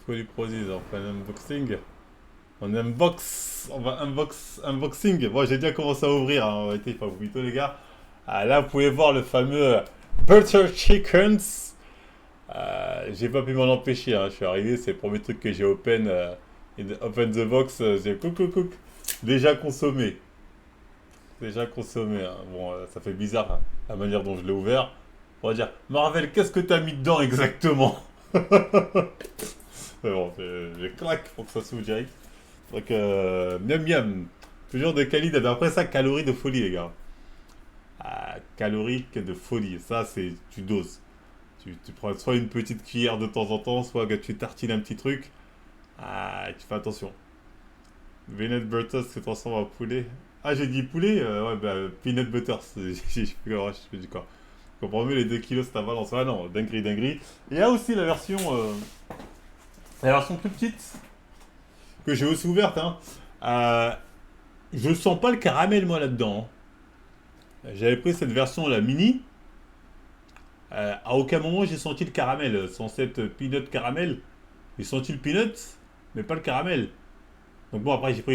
Folie Prozis, on fait un unboxing. On va unboxing. Bon, j'ai déjà commencé à ouvrir, hein, en réalité, pas plutôt les gars. Ah, là, vous pouvez voir le fameux Butter Chickens. J'ai pas pu m'en empêcher, hein. Je suis arrivé, c'est le premier truc que j'ai open the box, j'ai cook. Déjà consommé. Déjà consommé, hein. Bon, ça fait bizarre, hein, la manière dont je l'ai ouvert. On va dire, Marvel, qu'est-ce que t'as mis dedans exactement? Mais bon, j'ai claque pour que ça s'ouvre direct. Donc, miam miam. Toujours de qualité. D'après ça, calories de folie, les gars. Ah, calorique de folie. Ça, c'est. Tu doses. Tu prends soit une petite cuillère de temps en temps, soit que tu tartines un petit truc. Ah, tu fais attention. Peanut butter se transforme en poulet. Ah, j'ai dit poulet? Ouais, bah, peanut butter. Je dis quoi? Je comprends mieux les 2 kilos, c'est ta balance. Ah non, dinguerie. Il y a aussi la version plus petite, que j'ai aussi ouverte, hein. Euh, je sens pas le caramel, moi, là-dedans, hein. J'avais pris cette version, la mini. À aucun moment, j'ai senti le caramel. Sans cette peanut caramel, j'ai senti le peanut, mais pas le caramel. Donc bon, après, j'ai pris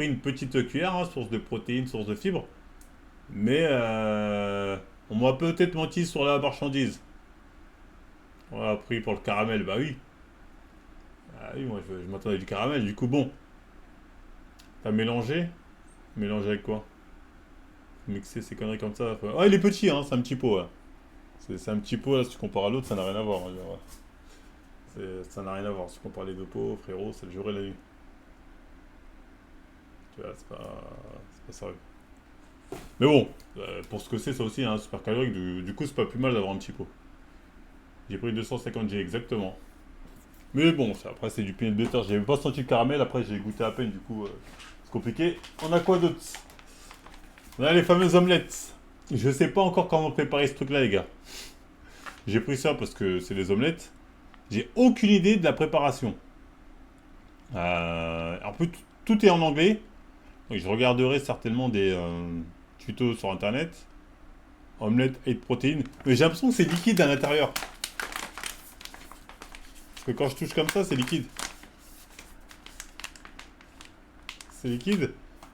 une petite cuillère, hein, source de protéines, source de fibres. Mais on m'a peut-être menti sur la marchandise. On a pris pour le caramel, bah oui. Ah oui, moi, je m'attendais du caramel. Du coup, bon, t'as mélangé? Mélangé avec quoi? Mixer ces conneries comme ça. Ah, il est petit, hein, c'est un petit pot, ouais. C'est un petit pot, là, si tu compares à l'autre, ça n'a rien à voir, hein, ouais. Ça n'a rien à voir. Si tu compares les deux pots, frérot, c'est le jour et la nuit. Tu vois, c'est pas sérieux. Mais bon, pour ce que c'est, ça aussi, hein, super calorique. Du coup, c'est pas plus mal d'avoir un petit pot. J'ai pris 250 G exactement. Mais bon, après, c'est du peanut butter. J'avais pas senti le caramel, après, j'ai goûté à peine, du coup, c'est compliqué. On a quoi d'autre? On a les fameuses omelettes. Je sais pas encore comment préparer ce truc-là, les gars. J'ai pris ça parce que c'est des omelettes. J'ai aucune idée de la préparation. En plus, tout est en anglais. Donc, je regarderai certainement des tutos sur internet. Omelette et protéines. Mais j'ai l'impression que c'est liquide à l'intérieur. Parce que quand je touche comme ça, c'est liquide. C'est liquide.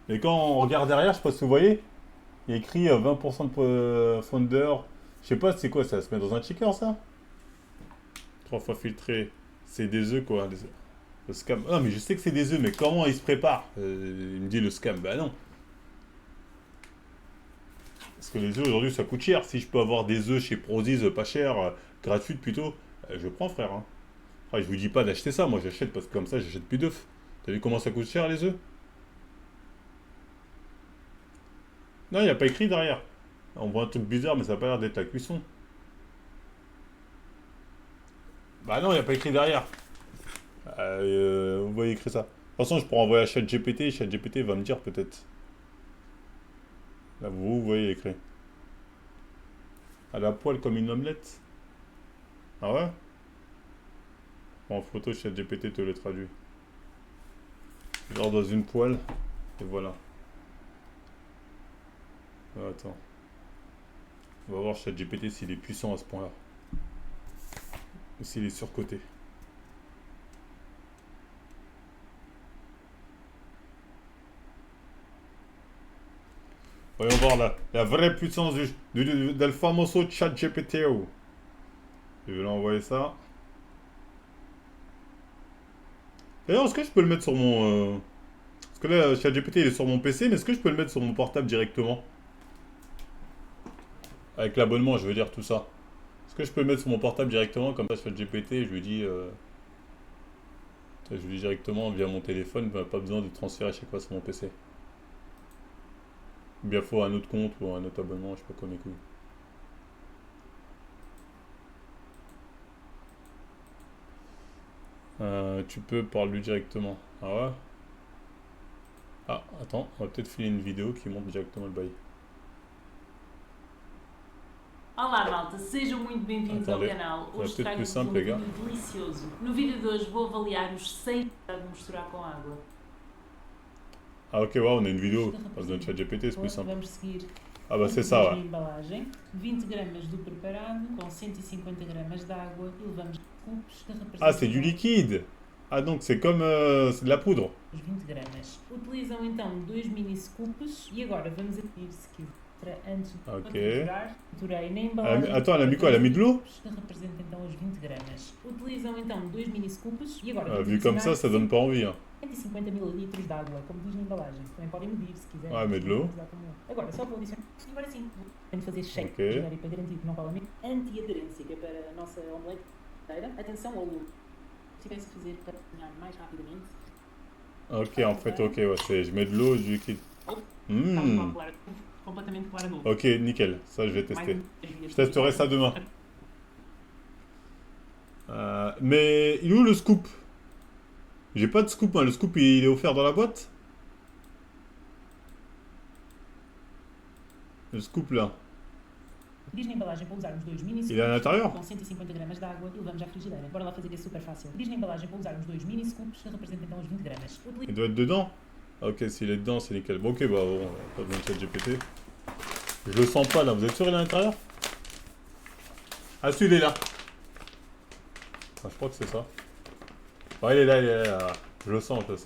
Et quand on regarde derrière, je sais pas si vous voyez, il y a écrit 20% de founder. Je sais pas, c'est quoi ça? Se met dans un shaker ça? 3 fois filtré. C'est des œufs quoi. Le scam. Ah, mais je sais que c'est des œufs, mais comment ils se préparent? Il me dit le scam. Bah non. Parce que les œufs aujourd'hui ça coûte cher. Si je peux avoir des œufs chez Prozis pas cher, gratuites plutôt, je prends frère, hein. Ah, je vous dis pas d'acheter ça, moi j'achète parce que comme ça j'achète plus d'œufs. T'as vu comment ça coûte cher les œufs? Non, il n'y a pas écrit derrière. On voit un truc bizarre, mais ça n'a pas l'air d'être la cuisson. Bah non, il n'y a pas écrit derrière. Vous voyez écrit ça. De toute façon, je pourrais envoyer à ChatGPT. ChatGPT va me dire peut-être. Là, vous voyez écrit. À la poêle comme une omelette. Ah ouais? En photo, ChatGPT te le traduit. Genre dans une poêle. Et voilà. Attends. On va voir ChatGPT s'il est puissant à ce point-là. Ou s'il est surcoté. Voyons voir la vraie puissance del famoso ChatGPT. Je vais lui envoyer ça. D'ailleurs, est-ce que je peux le mettre sur mon. Parce que là, ChatGPT il est sur mon PC, mais est-ce que je peux le mettre sur mon portable directement? Avec l'abonnement, je veux dire tout ça. Est-ce que je peux le mettre sur mon portable directement, comme ça, ChatGPT, je lui dis. Je lui dis directement via mon téléphone, bah, pas besoin de transférer chaque fois sur mon PC. Ou bien faut un autre compte ou un autre abonnement, je sais pas quoi mes couilles. Tu peux parler directement. Ah ouais? Ah, attends, on va peut-être filer une vidéo qui montre directement le bail. Olá malta, sejam muito bem-vindos ao Attendez. canal. Ouais, Hoje peut-être plus trago-vos simple, um les gars. vinho delicioso. No vídeo de hoje vou avaliar os 100 de misturar com água. Ah ok, ouais, on a une vidéo. Garrafa Parce que dans le chat GPT, c'est plus simple. Vamos seguir Ah bah a c'est ça, mesma ouais. embalagem. 20 gramas do preparado com 150 gramas de água e levamos cubos de representação. Ah, c'est du liquide! Ah, donc c'est comme... c'est de la poudre. 20 gramas. Utilizam então 2 mini scoops e agora vamos abrir se quiser antes de Ok. triturar. Triturei na Elle embalagem. attends, elle a mis quoi? Elle a mis de l'eau? Que representa então as 20 gramas. Utilizam então 2 mini scoops e agora Vu comme ça donne pas envie. Hein. 150 ml de água, como diz na embalagem. Também podem medir se quiserem. Ah, mais de l'eau. Agora, só vou adicionar. E agora sim, tenho de fazer shake Ok. para garantir que não cola mesmo. Antiaderência, que é para a nossa omelete inteira. Atenção ao lume. Se tivesse a fazer para cozinhar mais rapidamente. Ok, en fait, ok, ouais, je mets de l'eau, du liquide. Está claro, completamente clara d'eau. Ok, nickel, ça je vais tester. Je testerai ça demain. Mais il est où le scoop? J'ai pas de scoop, hein. Le scoop il est offert dans la boîte? Le scoop là. Diz na embalagem para usarmos 2 mini scoops Il est à l'intérieur? com 150 gramas de água e levamos à frigideira. Bora lá fazer que é super fácil. Diz na embalagem para usarmos 2 mini scoops que representam então os 20 gramas. Il doit être dedans? Ok, s'il est dedans, c'est nickel. Bon, ok, bah bon, pas besoin de chat GPT. Je le sens pas là, vous êtes sûr il est à l'intérieur? Ah, celui-là, il est là. Ah, je crois que c'est ça. Ouais, il est là, il est là. Je le sens, ouais.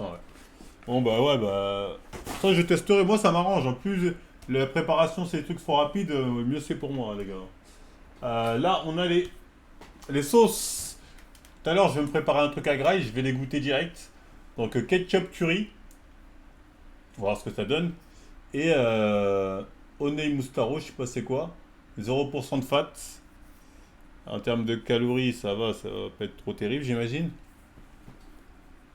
Bon, bah ouais, bah. Ça, je testerai. Moi, ça m'arrange. En plus, la préparation, c'est des trucs trop rapides. Mieux c'est pour moi, les gars. Là, on a les sauces. Tout à l'heure, je vais me préparer un truc à graille. Je vais les goûter direct. Donc, ketchup curry. On va voir ce que ça donne. Et Honey Mustaro, je sais pas c'est quoi. 0% de fat. En termes de calories, ça va pas être trop terrible, j'imagine.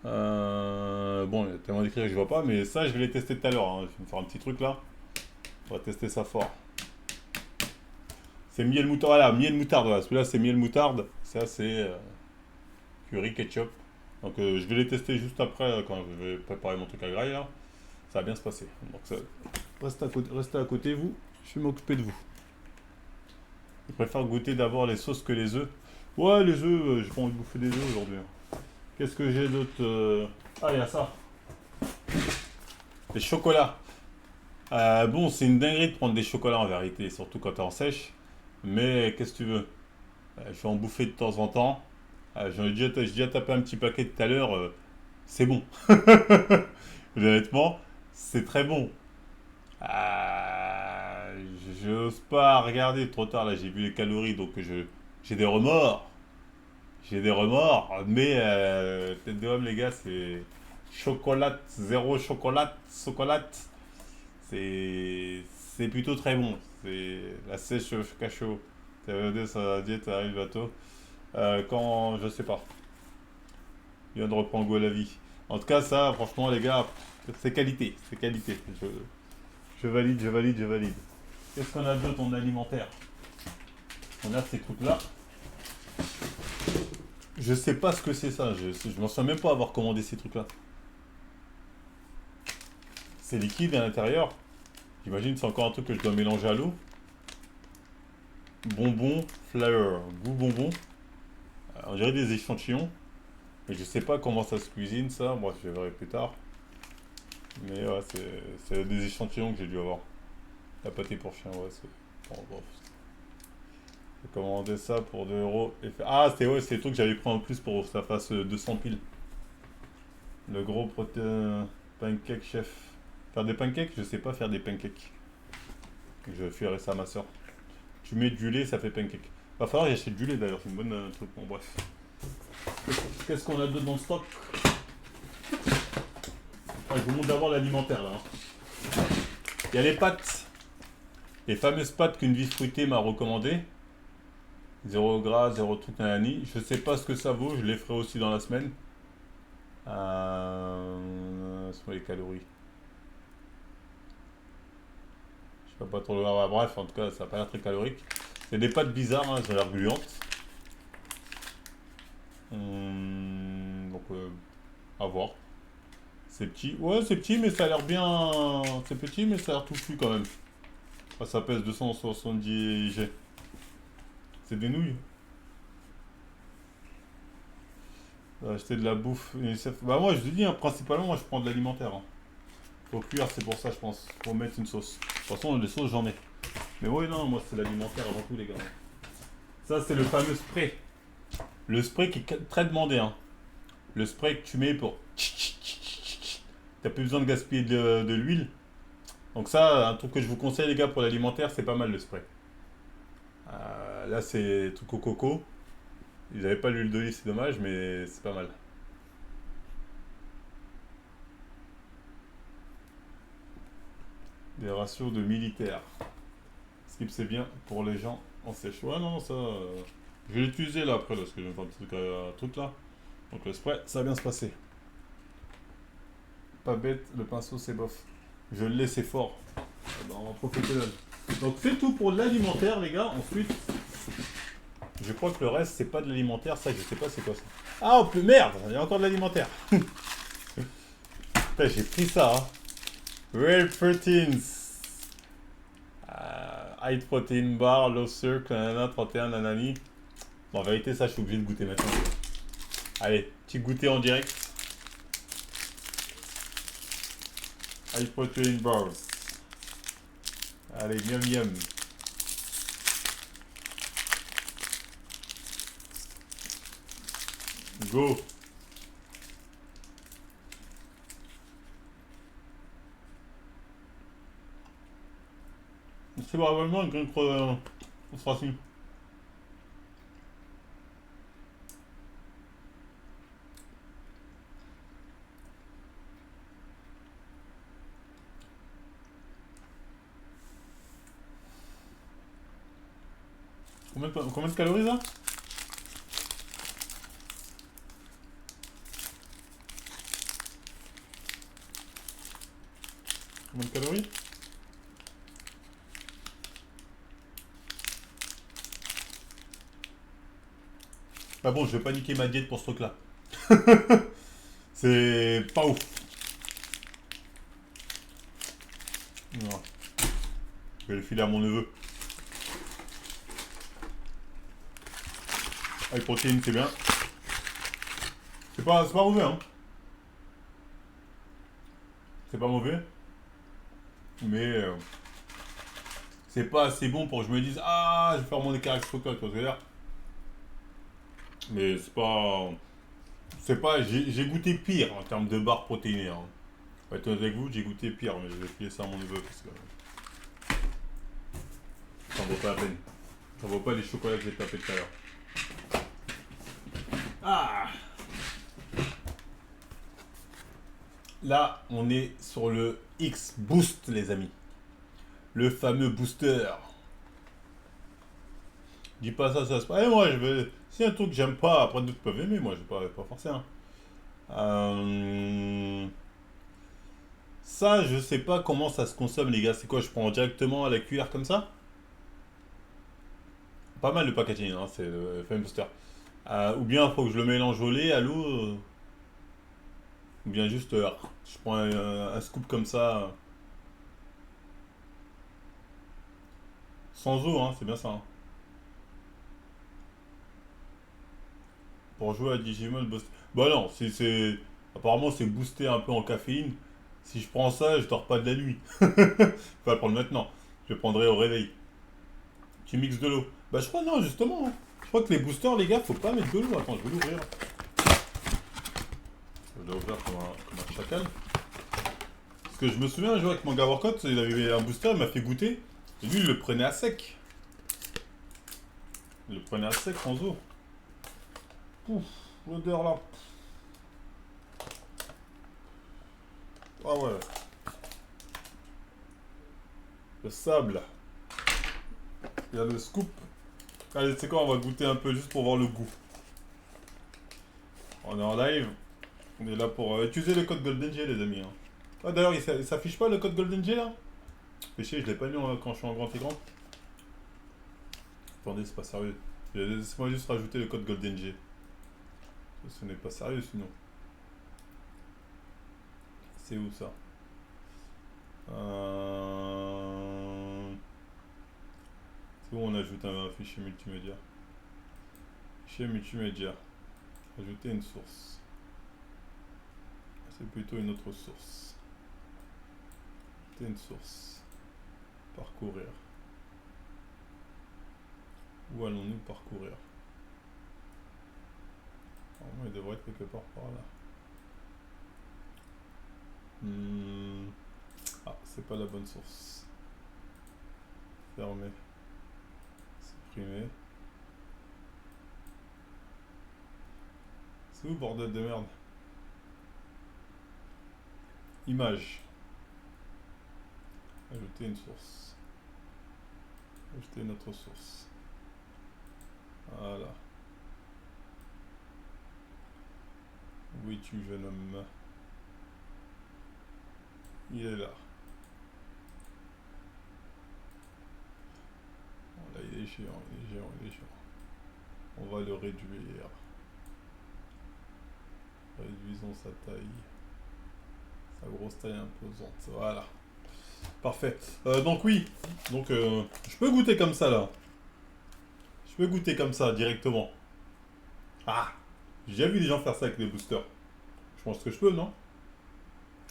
Bon, il y a tellement d'écrits que je vois pas, mais ça, je vais les tester tout à l'heure. Hein. Je vais me faire un petit truc là. On va tester ça fort. C'est miel moutarde. Voilà, miel moutarde. Voilà. Celui-là, c'est miel moutarde. Ça, c'est curry ketchup. Donc, je vais les tester juste après quand je vais préparer mon truc à graille là. Ça va bien se passer. Donc, ça, restez à côté, vous. Je vais m'occuper de vous. Je préfère goûter d'abord les sauces que les œufs. Ouais, les œufs, j'ai pas envie de bouffer des œufs aujourd'hui. Qu'est-ce que j'ai d'autre? Ah, il y a ça. Les chocolats. Bon, c'est une dinguerie de prendre des chocolats en vérité, surtout quand t'es en sèche. Mais qu'est-ce que tu veux? Je vais en bouffer de temps en temps. J'ai déjà tapé un petit paquet tout à l'heure. C'est bon. Honnêtement, c'est très bon. Je n'ose pas regarder trop tard. Là, j'ai vu les calories, donc j'ai des remords. J'ai des remords, mais tête de homme, les gars, c'est chocolat, zéro chocolat, c'est plutôt très bon. C'est la sèche cachot. TVD, sa diète arrive bientôt. Quand, je sais pas. Il vient de reprendre goût à la vie. En tout cas, ça, franchement, les gars, c'est qualité, c'est qualité. Je valide, je valide, je valide. Qu'est-ce qu'on a d'autre en alimentaire? On a ces trucs-là. Je sais pas ce que c'est ça, je m'en souviens même pas avoir commandé ces trucs-là. C'est liquide à l'intérieur. J'imagine que c'est encore un truc que je dois mélanger à l'eau. Bonbon, flour, goût bonbon. On dirait des échantillons. Mais je sais pas comment ça se cuisine ça, moi je verrai plus tard. Mais ouais, c'est des échantillons que j'ai dû avoir. La pâté pour chien, ouais, c'est... Bon, bref. J'ai commandé ça pour 2 euros. Ah, c'est ouais, le truc que j'avais pris en plus pour que ça fasse 200 piles. Le gros pancake chef. Faire des pancakes? Je sais pas faire des pancakes. Je ferai ça à ma soeur. Tu mets du lait, ça fait pancake. Va falloir y acheter du lait d'ailleurs, c'est une bonne truc. Bon, bref. Qu'est-ce qu'on a d'autre dans le stock? Je vous montre d'abord l'alimentaire là. Il y a les pâtes. Les fameuses pâtes qu'une vie fruitée m'a recommandé. 0 gras, 0 truc nanani. Je sais pas ce que ça vaut, je les ferai aussi dans la semaine. Ce sont les calories. Je sais pas trop le voir. Bref, en tout cas, ça n'a pas l'air très calorique. C'est des pâtes bizarres, hein, elles ont l'air gluantes. Donc, à voir. C'est petit. Ouais, c'est petit, mais ça a l'air bien. C'est petit, mais ça a l'air touffu quand même. Ah, ça pèse 270 G. C'est des nouilles. Acheter de la bouffe. Bah, moi, je te dis, hein, principalement, moi, je prends de l'alimentaire. Hein. Faut cuire, c'est pour ça, je pense. Faut mettre une sauce. De toute façon, les sauces, j'en ai. Mais ouais, non, moi, c'est l'alimentaire avant tout, les gars. Ça, c'est le fameux spray. Le spray qui est très demandé. Hein. le spray que tu mets pour... T'as plus besoin de gaspiller de l'huile. Donc ça, un truc que je vous conseille les gars pour l'alimentaire, c'est pas mal le spray. Là c'est truc au coco. Ils n'avaient pas l'huile d'olive, c'est dommage, mais c'est pas mal. Des ratios de militaires. Skip c'est bien pour les gens en sèche. Ouais non, ça... je vais l'utiliser là après, parce que je vais me faire un truc là. Donc le spray, ça va bien se passer. Pas bête, le pinceau c'est bof. Je le laisse, c'est fort. Ben, on va profiter là. Donc c'est tout pour l'alimentaire les gars. Ensuite, je crois que le reste c'est pas de l'alimentaire, ça je sais pas c'est quoi ça. Ah oh, plus merde, il y a encore de l'alimentaire. Putain, j'ai pris ça. Hein. Real proteins. High protein bar, low circle, nanana, 31, nanani. Bon, en vérité, ça je suis obligé de goûter maintenant. Allez, petit goûter en direct. High protein bars. Allez, miam miam. Go. C'est probablement une grande frustration. Combien de calories là? Combien de calories? Bah bon, je vais pas niquer ma diète pour ce truc là. C'est pas ouf. Non. Je vais le filer à mon neveu. Avec protéines, c'est bien. C'est pas mauvais, hein. C'est pas mauvais. Mais c'est pas assez bon pour que je me dise ah, je vais faire mon écart avec ce truc-là, tu vois ce que je veux dire. Mais c'est pas. C'est pas. J'ai goûté pire en termes de barres protéinées. Hein. Pour être honnête avec vous, j'ai goûté pire, mais je vais filer ça à mon neveu parce que. Ça en vaut pas la peine. Ça vaut pas les chocolats que j'ai tapé tout à l'heure. Ah! Là, on est sur le X Boost, les amis. Le fameux booster. Dis pas ça, ça se passe. Eh, moi, je veux. Si un truc que j'aime pas, après d'autres peuvent aimer, moi, je vais pas forcer. Hein. Ça, je sais pas comment ça se consomme, les gars. C'est quoi, je prends directement à la cuillère comme ça? Pas mal le packaging, hein, c'est le Fame Booster. Ou bien, il faut que je le mélange au lait, à l'eau. Ou bien juste, je prends un scoop comme ça. Sans eau, hein, c'est bien ça. Hein. Pour jouer à Digimon Boost. Bah non, apparemment c'est boosté un peu en caféine. Si je prends ça, je dors pas de la nuit. Faut pas le prendre maintenant. Je le prendrai au réveil. Tu mixes de l'eau. Bah je crois non, justement. Hein. Je crois que les boosters, les gars, faut pas mettre de l'eau. Attends, je vais l'ouvrir. Je vais l'ouvrir comme un chacal. Parce que je me souviens un jour avec mon gars workout, il avait un booster, il m'a fait goûter. Et lui, il le prenait à sec. Il le prenait à sec sans eau. Ouf, l'odeur là. Ah ouais. Le sable. Il y a le scoop. Allez, tu sais quoi, on va goûter un peu juste pour voir le goût. On est en live. On est là pour utiliser le code GoldenG, les amis. Hein. Ah, d'ailleurs, il s'affiche pas le code GoldenG là? Péché, je l'ai pas mis quand je suis en grand écran. Attendez, c'est pas sérieux. Laisse-moi juste rajouter le code GoldenG. Ce n'est pas sérieux sinon. C'est où ça? C'est où on ajoute un fichier multimédia? Fichier multimédia. Ajouter une source. C'est plutôt une autre source. Ajouter une source. Parcourir. Où allons-nous parcourir? Normalement, il devrait être quelque part par là. Ah, c'est pas la bonne source. Fermé. Supprimer. C'est où, bordel de merde? Image. Ajouter une source. Ajouter une autre source. Voilà. Où es-tu, jeune homme? Il est là. Bon, là, il est géant, il est géant, il est géant. On va le réduire. Réduisons sa taille. Sa grosse taille imposante. Voilà. Parfait. Donc oui. Donc je peux goûter comme ça là. Je peux goûter comme ça directement. Ah. J'ai déjà vu des gens faire ça avec des boosters. Je pense que je peux, non?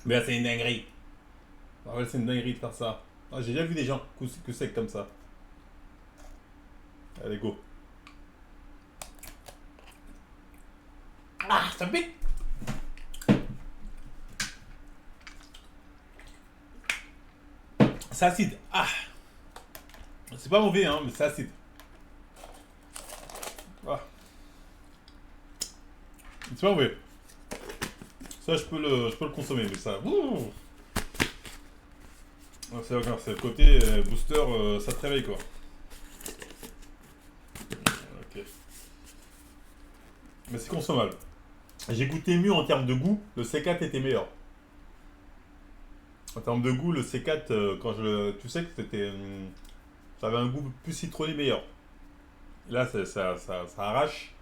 Mais là, c'est une dinguerie. Ah ouais, c'est une dinguerie de faire ça. Ah, j'ai déjà vu des gens que sec comme ça. Allez, go. Ah, ça me pique. C'est acide. Ah. C'est pas mauvais, hein, mais c'est acide. Ah. C'est pas mauvais. Ça, je peux le consommer, mais ça. Ouh. Ah, c'est le côté booster, ça te réveille quoi. Ok. Mais c'est consommable. J'ai goûté mieux en termes de goût, le C4 était meilleur. En termes de goût, le C4, tu sais que c'était. Ça avait un goût plus citronné meilleur. Là, ça arrache.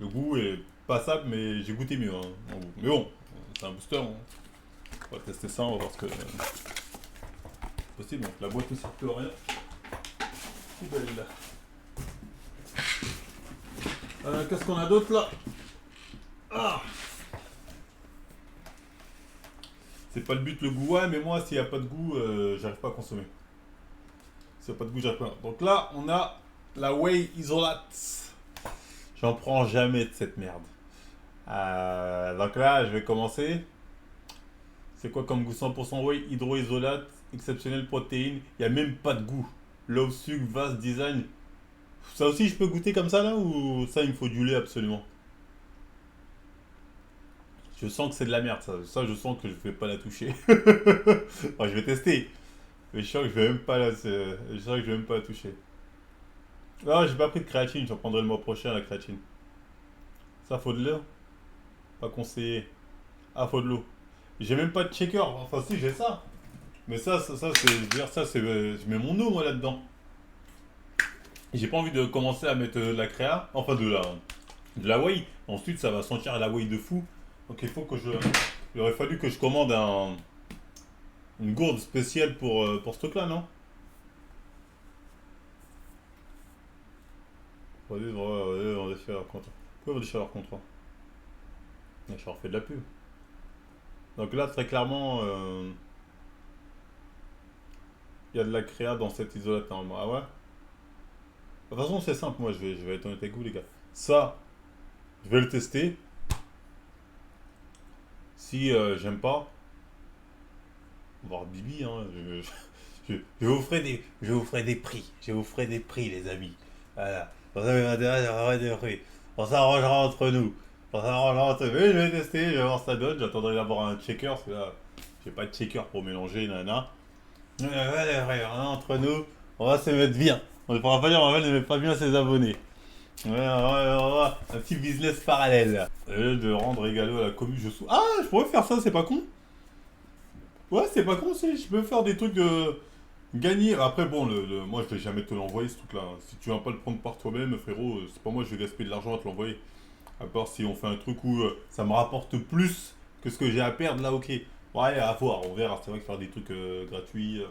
Le goût est passable, mais j'ai goûté mieux, hein, en goût. Mais bon, c'est un booster. Hein. On va tester ça, on va voir ce que c'est possible. Donc la boîte ne sert plus à rien. Poubelle. Qu'est-ce qu'on a d'autre là? Ah, c'est pas le but le goût, ouais, mais moi s'il n'y a pas de goût, j'arrive pas à consommer. S'il n'y a pas de goût, j'arrive pas. Donc là, on a la Whey Isolate. J'en prends jamais de cette merde. Donc là, je vais commencer. C'est quoi comme goût? 100% whey, hydroisolate, exceptionnelle protéine. Il n'y a même pas de goût. Low sucre, vast design. Ça aussi, je peux goûter comme ça là ou ça, il me faut du lait absolument? Je sens que c'est de la merde ça. Ça, je sens que je vais pas la toucher. Enfin, je vais tester. Mais je sens que je vais même pas je sens que je vais même pas la toucher. Ah, j'ai pas pris de créatine. J'en prendrai le mois prochain la créatine. Ça, faut de l'eau? Pas conseillé. Ah, faut de l'eau. J'ai même pas de checker. Enfin, si, j'ai ça. Mais ça c'est. Je veux dire, ça, c'est. Je mets mon eau, moi, là-dedans. J'ai pas envie de commencer à mettre de la créa. Enfin, de la whey. Ensuite, ça va sentir la whey de fou. Donc, il faut que je. Il aurait fallu que je commande une gourde spéciale pour ce truc-là, non? On va déchirer leur contrat. Pourquoi on va déchirer leur contrat? Je leur fais de la pub. Donc là, très clairement, il y a de la créa dans cet isolate normalement. Ah ouais? De toute façon, c'est simple, moi, je vais être honnête avec vous, les gars. Ça, je vais le tester. Si j'aime pas, on va voir Bibi, hein. Je vous ferai des prix. Je vous ferai des prix, les amis. Voilà. Vous avez intérêt à avoir des prix. On s'arrangera entre nous. On s'arrangera entre nous. Mais je vais tester, je vais voir ce que ça donne. J'attendrai d'avoir un checker, parce que là, j'ai pas de checker pour mélanger, nana. Entre nous, on va se mettre bien. On ne pourra pas dire Marvel ne met pas bien ses abonnés. Un petit business parallèle. De rendre égalo à la commune, Ah, je pourrais faire ça, c'est pas con. Ouais, c'est pas con aussi. Je peux faire des trucs de gagner. Après, bon, moi je vais jamais te l'envoyer ce truc-là. Si tu vas pas le prendre par toi-même, frérot, c'est pas moi, je vais gaspiller de l'argent à te l'envoyer. À part si on fait un truc où ça me rapporte plus que ce que j'ai à perdre, là, ok. Ouais, à voir, on verra. C'est vrai que faire des trucs gratuits,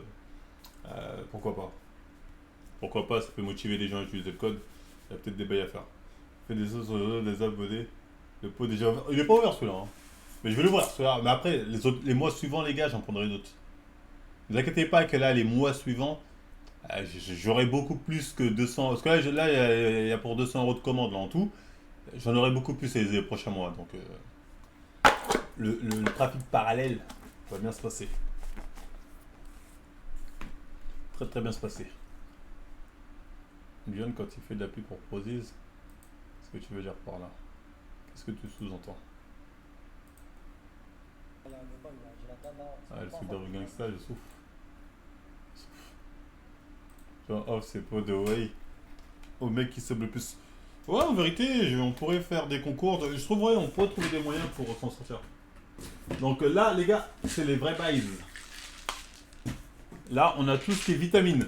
pourquoi pas. Pourquoi pas, ça peut motiver les gens à utiliser le code. Il y a peut-être des bails à faire. Fais des autres, des abonnés. Le pot est déjà ouvert. Il est pas ouvert celui-là. Hein. Mais je vais l'ouvrir celui-là. Mais après, les mois suivants, les gars, j'en prendrai d'autres. Ne vous inquiétez pas que là, les mois suivants, j'aurai beaucoup plus que 200. Parce que là, il y a pour 200 € de commande là en tout. J'en aurai beaucoup plus les prochains mois. Donc le trafic parallèle va bien se passer. Très très bien se passer. John, quand il fait de la pub pour Prozis, qu'est-ce que tu veux dire par là? Qu'est-ce que tu sous-entends? Ah, le truc de gangsta, je souffre. Genre, oh, c'est pas de way. Au mec qui sub le plus. Ouais, en vérité, on pourrait faire des concours. Je trouverais, on pourrait trouver des moyens pour s'en sortir. Donc là, les gars, c'est les vrais bails. Là, on a tout ce qui est vitamine.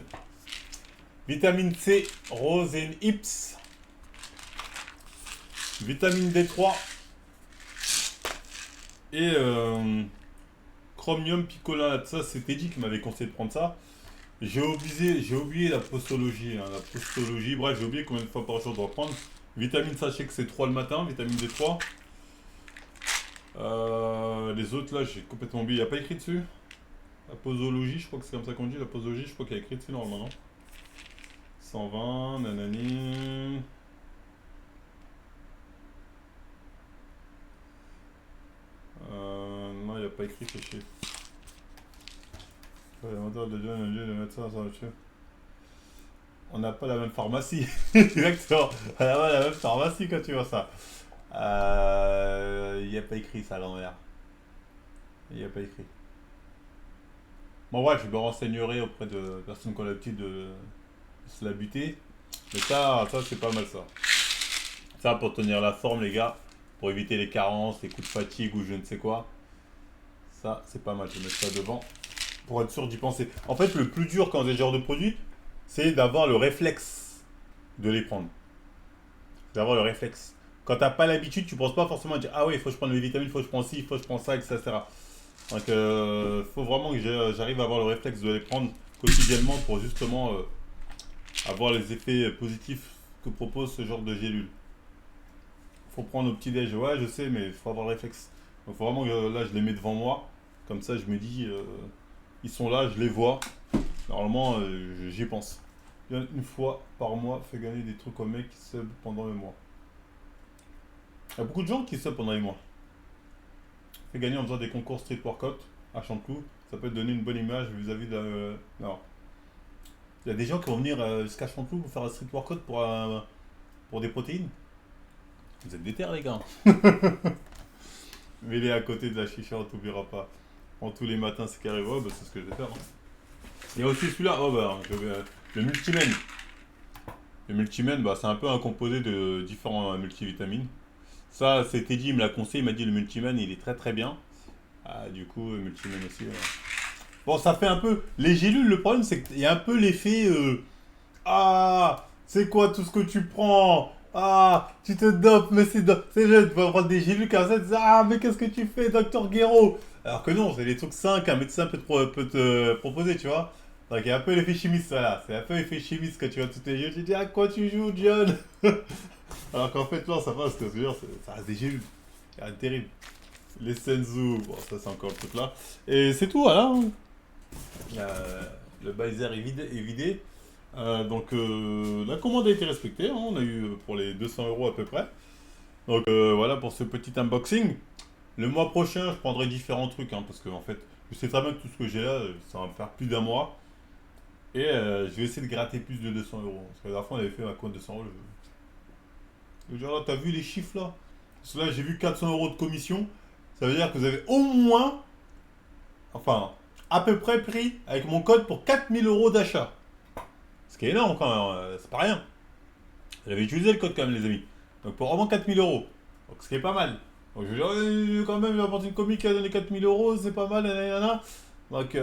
Vitamine C, rose et hips. Vitamine D3. Et chromium picolate. Ça, c'est Teddy qui m'avait conseillé de prendre ça. J'ai oublié la postologie. Hein, la postologie, bref, j'ai oublié combien de fois par jour je dois prendre. Vitamine, sachez que c'est 3 le matin, vitamine D3. Les autres, là, j'ai complètement oublié. Il n'y a pas écrit dessus. La posologie, je crois que c'est comme ça qu'on dit. La posologie, je crois qu'il y a écrit dessus normalement, non? 120, nanani. Non, il n'y a pas écrit, c'est chier. Le médecin, ça, on n'a pas la même pharmacie. Exactement. On n'a pas la même pharmacie quand tu vois ça. Il n'y a pas écrit ça à l'envers. Il n'y a pas écrit. Bon, ouais, je me renseignerai auprès de personnes qui ont l'habitude de se la buter. Mais ça c'est pas mal ça. Ça, pour tenir la forme, les gars, pour éviter les carences, les coups de fatigue ou je ne sais quoi. Ça, c'est pas mal. Je vais mettre ça devant pour être sûr d'y penser. En fait, le plus dur quand on a ce genre de produit, c'est d'avoir le réflexe de les prendre. D'avoir le réflexe. Quand t'as pas l'habitude, tu penses pas forcément à dire ah oui, il faut que je prenne les vitamines, il faut que je prenne ci, il faut que je prenne ça, etc. Donc faut vraiment que j'arrive à avoir le réflexe de les prendre quotidiennement pour justement avoir les effets positifs que propose ce genre de gélule. Faut prendre au petit-déj, ouais je sais, mais il faut avoir le réflexe. Donc faut vraiment que là je les mets devant moi, comme ça je me dis ils sont là, je les vois. Normalement j'y pense. Une fois par mois, fais gagner des trucs aux mecs qui sub pendant le mois. Il y a beaucoup de gens qui sub pendant les mois. Fait gagner en faisant des concours street workout à Chanteloup. Ça peut te donner une bonne image vis-à-vis de la... Non. Il y a des gens qui vont venir jusqu'à Chanteloup pour faire un street workout pour des protéines. Vous êtes déter les gars. Mais il est à côté de la chicha, on t'oubliera pas. En tous les matins c'est carré. Oh, bah, c'est ce que je vais faire. Hein. Il y a aussi celui-là. Oh, bah, le multimen. Le multimen, bah, c'est un peu un composé de différents multivitamines. Ça, c'est Teddy, il me l'a conseillé, il m'a dit le multiman, il est très très bien. Ah, du coup, le multiman aussi. Bon, ça fait un peu. Les gélules, le problème, c'est qu'il y a un peu l'effet. Ah, c'est quoi tout ce que tu prends? Ah, tu te dopes, mais c'est jeune, tu vas prendre des gélules comme ça, tu dis, ah, mais qu'est-ce que tu fais, docteur Guéraud? Alors que non, c'est des trucs sains qu'un médecin peut te proposer, tu vois. Donc, il y a un peu l'effet chimiste, voilà. C'est un peu l'effet chimiste quand tu vois toutes les gélules. Tu te dis, à quoi tu joues, John? Alors qu'en fait, non, ça passe, ce que je veux dire, ça reste des gélules. C'est rien de terrible. Les Senzu, bon, ça c'est encore le truc là. Et c'est tout, voilà. Hein. Le Baiser est vidé. Donc la commande a été respectée. Hein. On a eu pour les 200 € à peu près. Donc voilà pour ce petit unboxing. Le mois prochain, je prendrai différents trucs. Hein, parce que en fait, je sais très bien que tout ce que j'ai là, ça va me faire plus d'un mois. Et je vais essayer de gratter plus de 200 €. Parce que la dernière fois, on avait fait un compte de 200 €. Genre là, t'as vu les chiffres là? Parce que là, j'ai vu 400 € de commission. Ça veut dire que vous avez au moins, enfin, à peu près pris avec mon code pour 4000 € d'achat. Ce qui est énorme quand même, c'est pas rien. J'avais utilisé le code quand même, les amis. Donc pour vraiment 4000 €. Donc ce qui est pas mal. Donc je vais dire, quand même, j'ai apporté une comique qui a donné 4000 €, c'est pas mal, nanana. Donc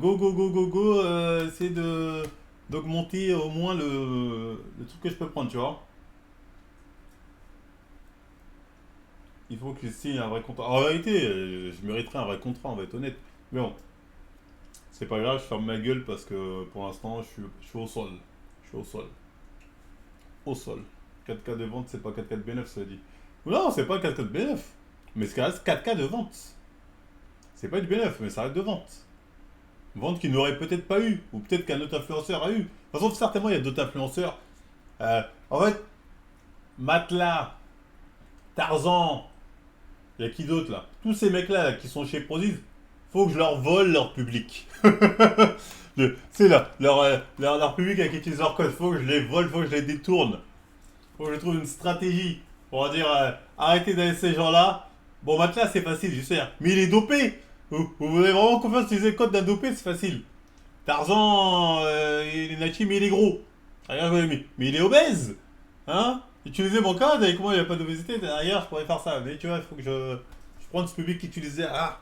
go, essayer d'augmenter au moins le truc que je peux prendre, tu vois. Il faut que je signe un vrai contrat. En réalité, je mériterais un vrai contrat, on va être honnête. Mais bon, c'est pas grave, je ferme ma gueule parce que pour l'instant, je suis au sol. Je suis au sol. Au sol. 4K de vente, c'est pas 4K de B9, ça dit. Non, c'est pas 4K de B9. Mais ça reste 4K de vente. C'est pas du B9, mais ça reste de vente. Vente qu'il n'aurait peut-être pas eu. Ou peut-être qu'un autre influenceur a eu. De toute façon, certainement, il y a d'autres influenceurs. En fait, Matelas, Tarzan, il y a qui d'autre là? Tous ces mecs-là là, qui sont chez Prozis, faut que je leur vole leur public. C'est là, leur public avec qui ils utilisent leur code, faut que je les vole, faut que je les détourne. Faut que je trouve une stratégie pour dire arrêtez d'aller ces gens-là. Bon, Matelas, c'est facile, je sais. Mais il est dopé. Vous avez vraiment confiance d'utiliser le code d'un dopé, c'est facile. Tarzan, il est natif, mais il est gros. Regarde, mais il est obèse. Hein? Utiliser mon code, et comment il n'y a pas d'obésité derrière, je pourrais faire ça. Mais tu vois, il faut que je prenne ce public qui utilisait. Ah!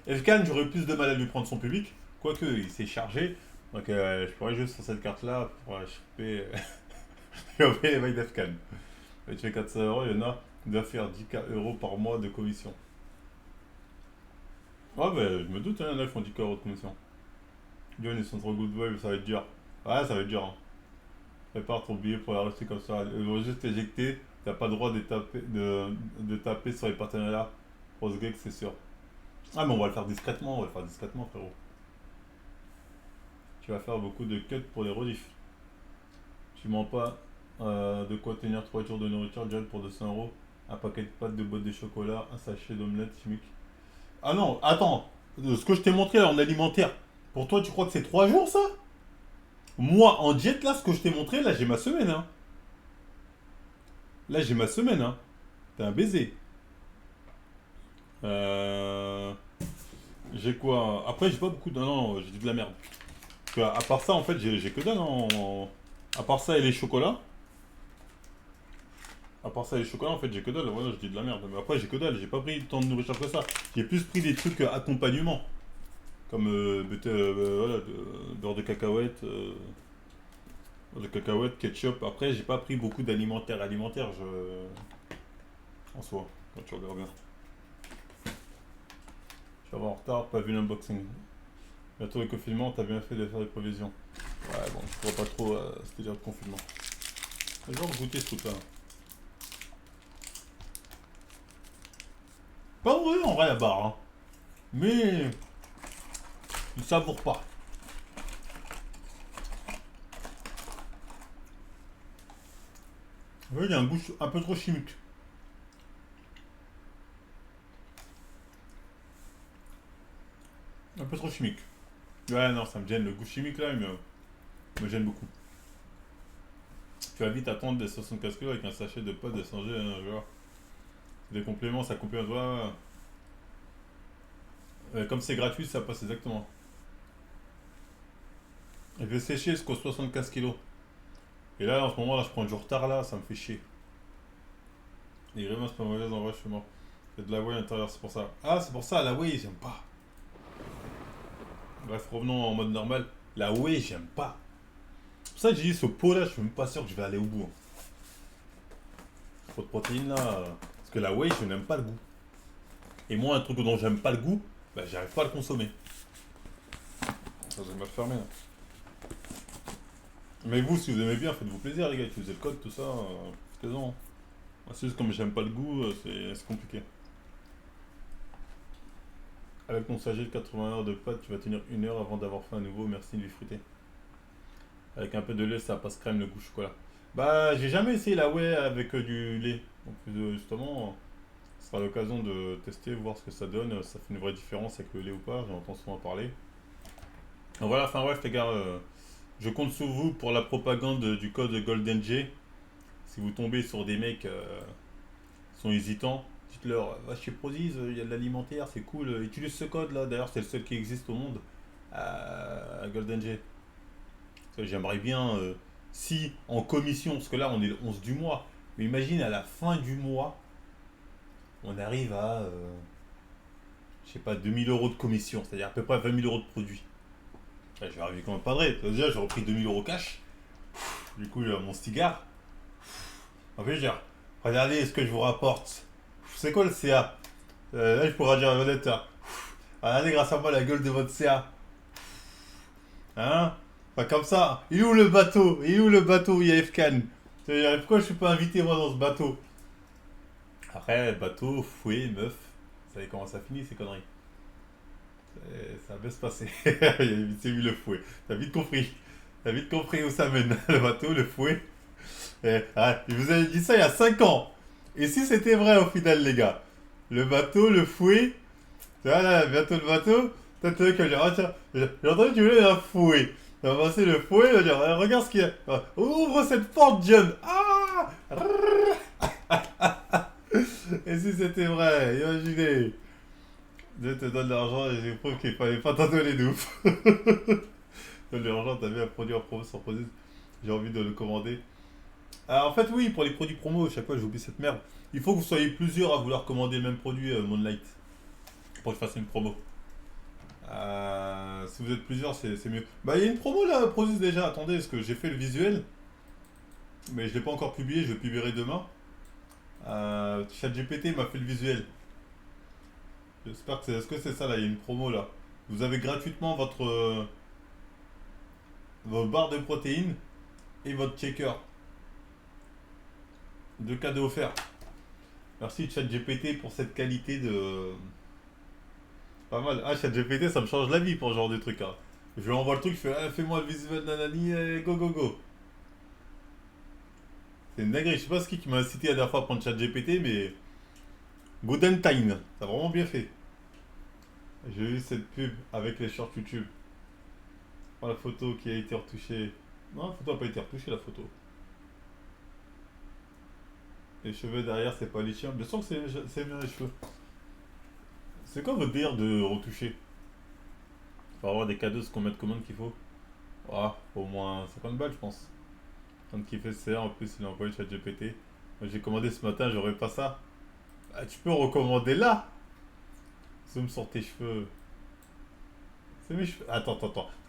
Elkan, j'aurais plus de mal à lui prendre son public. Quoique, il s'est chargé. Donc, je pourrais jouer sur cette carte-là pour choper les mecs d'Elkan. Et tu fais 400 €, il y en a qui doivent faire 10 € par mois de commission. Ouais, ben, je me doute, hein, il y en a qui font 10 € de commission. John, ils sont trop good vibe, ça va être dur. Ouais, ça va être dur. Hein. Prépare ton billet pour la rester comme ça. Ils vont juste t'éjecter. T'as pas le droit de taper sur les partenariats. Rosegate, c'est sûr. Ah, mais on va le faire discrètement, frérot. Tu vas faire beaucoup de cuts pour les rediffs. Tu mens pas de quoi tenir 3 jours de nourriture, John, pour 200 €. Un paquet de pâtes, de boîtes de chocolat, un sachet d'omelette chimique. Ah non, attends. Ce que je t'ai montré là en alimentaire, pour toi, tu crois que c'est 3 jours ça? Moi, en diète, là, ce que je t'ai montré, là, j'ai ma semaine, hein. Là, j'ai ma semaine, hein. T'es un baiser. Euh... J'ai quoi? Après, j'ai pas beaucoup de... Non, j'ai dit de la merde. Parce que, à part ça, en fait, j'ai que dalle, hein. À part ça et les chocolats. À part ça et les chocolats, en fait, j'ai que dalle. Ouais, je dis de la merde. Mais après, j'ai que dalle. J'ai pas pris tant de nourriture que ça. J'ai plus pris des trucs accompagnement. Comme voilà, beurre de cacahuète. De cacahuètes, ketchup. Après, j'ai pas pris beaucoup d'alimentaire. Alimentaire, en soi, quand tu regardes bien. Je suis en retard, pas vu l'unboxing. Bientôt le confinement, t'as bien fait de faire des provisions. Ouais, bon, je vois pas trop, c'était déjà le confinement. J'ai genre goûter ce truc-là. Pas vrai, en vrai, la barre, hein. Mais, il savoure pas. Oui, il y a un goût un peu trop chimique. Un peu trop chimique. Ouais, non, ça me gêne. Le goût chimique, là, me gêne beaucoup. Tu vas vite attendre des 75 kilos avec un sachet de pâtes de changer, hein, genre. Des compléments, ça complémente. Ouais, ouais. Comme c'est gratuit, ça passe exactement. Je vais sécher jusqu'aux 75 kilos. Et là, en ce moment, là, je prends du retard, là, ça me fait chier. Les grimaces pas mauvaises, en vrai, je suis mort. C'est de la whey à l'intérieur, c'est pour ça. Ah, c'est pour ça, la whey, j'aime pas. Bref, revenons en mode normal. La whey, j'aime pas. C'est pour ça que j'ai dit ce pot là, je suis même pas sûr que je vais aller au bout. Hein. Trop de protéines là. Parce que la whey, je n'aime pas le goût. Et moi, un truc dont j'aime pas le goût, bah, j'arrive pas à le consommer. Ça, j'ai mal fermé là. Mais vous, si vous aimez bien, faites-vous plaisir les gars, utilisez le code, tout ça. Faites-en. Moi, c'est juste comme j'aime pas le goût, c'est compliqué. Avec ton sachet de 80 € de pâtes, tu vas tenir 1 heure avant d'avoir faim à nouveau. Merci de lui fruiter. Avec un peu de lait, ça passe crème, le goût chocolat. Bah, j'ai jamais essayé la whey avec du lait. Donc, justement, ce sera l'occasion de tester, voir ce que ça donne. Ça fait une vraie différence avec le lait ou pas. J'en entends souvent parler. Donc voilà, enfin bref, les gars, je compte sur vous pour la propagande du code Golden J. Si vous tombez sur des mecs qui sont hésitants, dites-leur, va chez Prozis, il y a de l'alimentaire, c'est cool. Utilise ce code là. D'ailleurs, c'est le seul qui existe au monde. Golden J. J'aimerais bien, si en commission, parce que là on est le 11 du mois, mais imagine à la fin du mois, on arrive à, je sais pas, 2 000 € de commission, c'est-à-dire à peu près 20 000 € de produits. Là, je vais arriver comme un padré. Déjà, j'ai repris 2 000 € cash. Du coup, mon cigare. En fait, dire, regardez ce que je vous rapporte. C'est quoi le CA? Là, je pourrais dire à Valette, regardez grâce à moi la gueule de votre CA. Hein? Enfin, comme ça, il est où le bateau? Il est où le bateau IAF-CAN? Pourquoi je suis pas invité moi dans ce bateau? Après, bateau, fouet, meuf. Vous savez comment ça finit ces conneries? Ça va bien se passer. C'est lui le fouet. T'as vite compris. T'as vite compris où ça mène. Le bateau, le fouet. Je vous avais dit ça il y a 5 ans. Et si c'était vrai au final, les gars? Le bateau, le fouet. Tu vois là, bientôt le bateau. Peut-être que j'ai ah, tiens, j'ai entendu que tu voulais un fouet. On va passer le fouet, on va dire, regarde ce qu'il y a. Ouvre cette porte, John. Ah. Et si c'était vrai, imaginez. Dieu te donne l'argent et j'ai prouvé qu'il fallait pas t'en donner de ouf. Donne l'argent, t'as vu un produit en promo sans produit. J'ai envie de le commander. En fait, oui, pour les produits promo, chaque fois j'oublie cette merde. Il faut que vous soyez plusieurs à vouloir commander le même produit Moonlight pour que je fasse une promo. Si vous êtes plusieurs, c'est mieux. Bah, il y a une promo là, Produce déjà. Attendez, parce que j'ai fait le visuel, mais je l'ai pas encore publié. Je le publierai demain. ChatGPT m'a fait le visuel. J'espère que c'est. Est-ce que c'est ça là? Il y a une promo là. Vous avez gratuitement votre barre de protéines et votre checker. Deux cadeaux offerts. Merci ChatGPT pour cette qualité de. Pas mal. Ah, ChatGPT, ça me change la vie pour ce genre de truc. Hein. Je lui envoie le truc, je fais ah, fais-moi le visuel nanani, go go go. C'est une dinguerie. Je sais pas ce qui m'a incité la dernière fois à prendre ChatGPT, mais. Golden Time, t'as vraiment bien fait. J'ai eu cette pub avec les shorts YouTube. Oh, la photo qui a été retouchée. Non, la photo n'a pas été retouchée, la photo. Les cheveux derrière, c'est pas les chiens. Bien sûr que c'est bien les cheveux. C'est quoi votre délire de retoucher? Faut avoir des cadeaux, ce qu'on met de commande qu'il faut. Ah, au moins 50 balles, je pense. Quand qui fait ça, en plus, il a envoyé ChatGPT. Moi, j'ai commandé ce matin, j'aurais pas ça. Ah, tu peux recommander là. Zoom sur tes cheveux. C'est mes cheveux. Attends.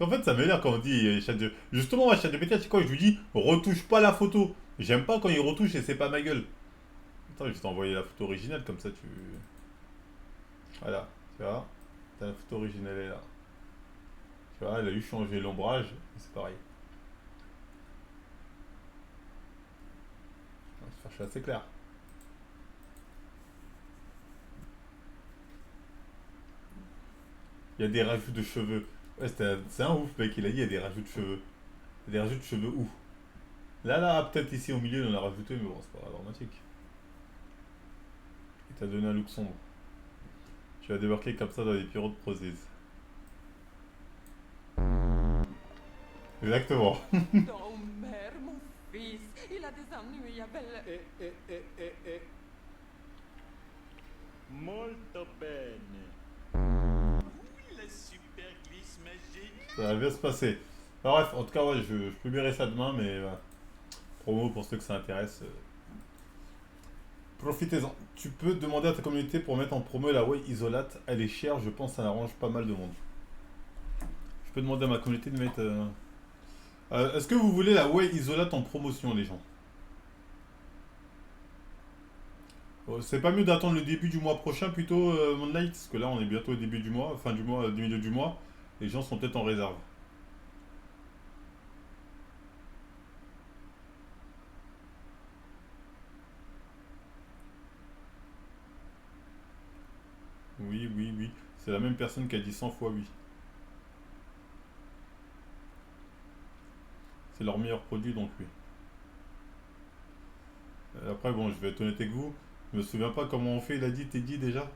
En fait, ça m'énerve quand on dit ChatGPT. Justement, moi, ChatGPT, c'est quoi? Je lui dis, retouche pas la photo. J'aime pas quand il retouche et c'est pas ma gueule. Attends, je vais t'envoyer la photo originale, comme ça tu. Voilà, tu vois. T'as la photo originale, elle est là. Tu vois, elle a eu changé l'ombrage, c'est pareil. Je suis assez clair. Il y a des rajouts de cheveux. Ouais, c'est un ouf, mec, il a dit il y a des rajouts de cheveux. Il y a des rajouts de cheveux où? Là, peut-être ici au milieu, on en a rajouté, mais bon, c'est pas dramatique. Il t'a donné un look sombre. Tu vas débarquer comme ça dans les bureaux de Prozis. Exactement. Homer, mon fils, il a des ennuis avec Molto bene. Oui, le super glisse magique. Ça va bien se passer. Enfin, bref, en tout cas, ouais, je publierai ça demain, mais promo pour ceux que ça intéresse. Profitez-en. Tu peux demander à ta communauté pour mettre en promo la Way Isolate. Elle est chère, je pense que ça arrange pas mal de monde. Je peux demander à ma communauté de mettre. Est-ce que vous voulez la Way Isolate en promotion, les gens? C'est pas mieux d'attendre le début du mois prochain plutôt, Moonlight? Parce que là, on est bientôt au début du mois, fin du mois, du milieu du mois. Les gens sont peut-être en réserve. Oui. C'est la même personne qui a dit 100 fois oui. C'est leur meilleur produit, donc oui. Après, bon, je vais être honnête avec vous. Je me souviens pas comment on fait, il a dit, t'es dit déjà.